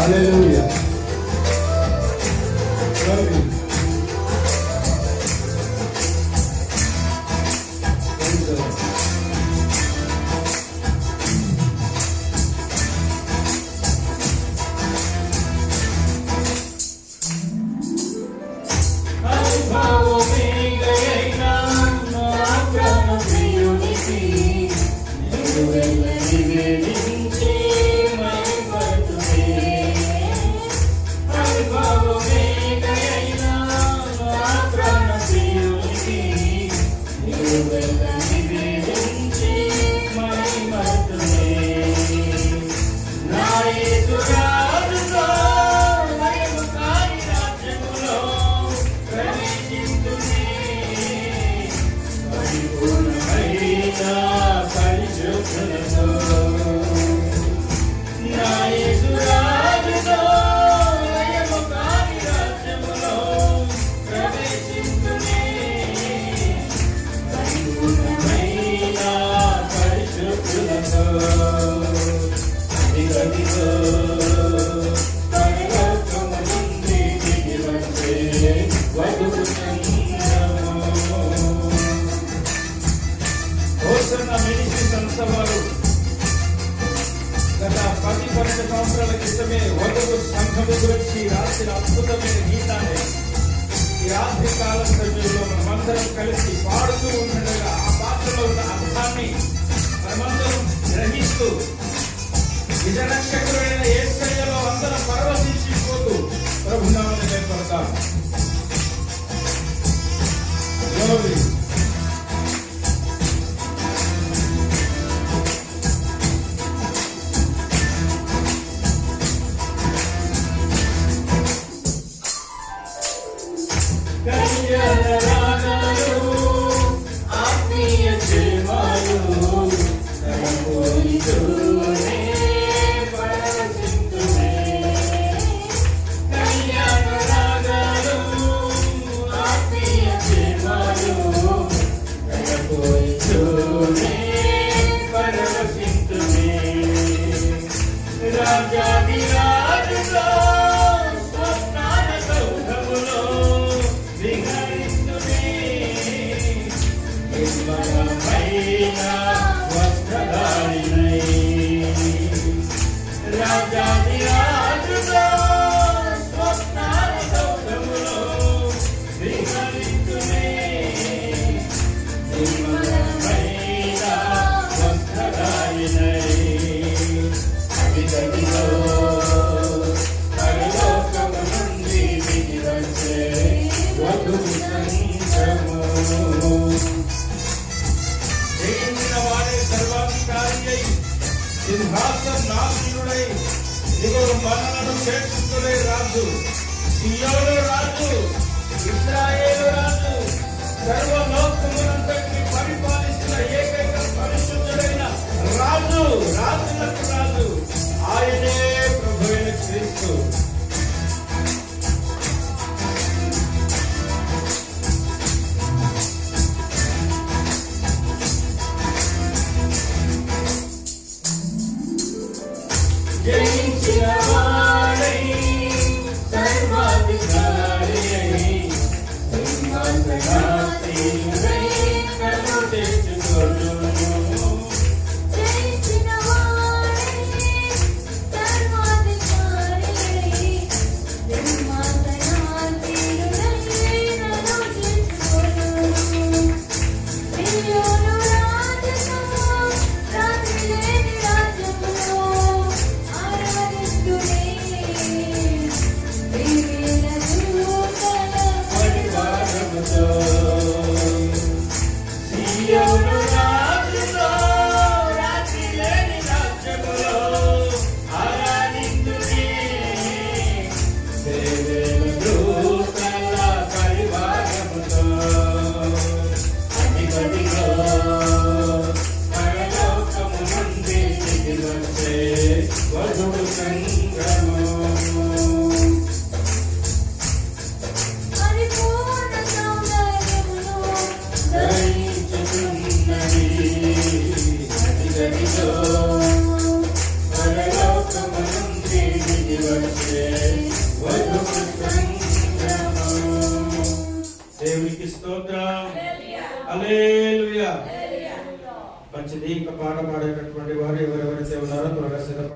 హల్లెలూయా. గత 10-12 సంవత్సరాల క్రితమే వధువు సంఘము గురించి రాసిన అద్భుతమైన గీతాన్ని ఈ రాత్రి కాల సమయంలో మనమందరం కలిసి పాడుతూ ఉండగా ఆ పాటలో ఉన్న అర్థాన్ని మనమందరం గ్రహిస్తూ విజయనక్షత్రుడైన యేసయ్యలో అందరం పరవశించిపోతూ ప్రభునామమును కనపడతాం. గ్లోరీ. సింహాసనాసీనుడై ఇదిగో మనలను చేర్చుకునే రాజు, సియోను రాజు, ఇశ్రాయేలు రాజు, సర్వలోకమునంతటిని పరిపాలించిన ఏకైక పరిశుద్ధుడైన రాజు, రాజులకు రాజు, ఆయనే ప్రభువైన క్రీస్తు. వచ్చే వధువు సంగమం. దేవునికి స్తోత్రం. హల్లెలూయా. మంచిది. ఇంకా పాట పాడేటటువంటి వారు ఎవరెవరైతే ఉన్నారో త్వరగా సిద్ధపడండి.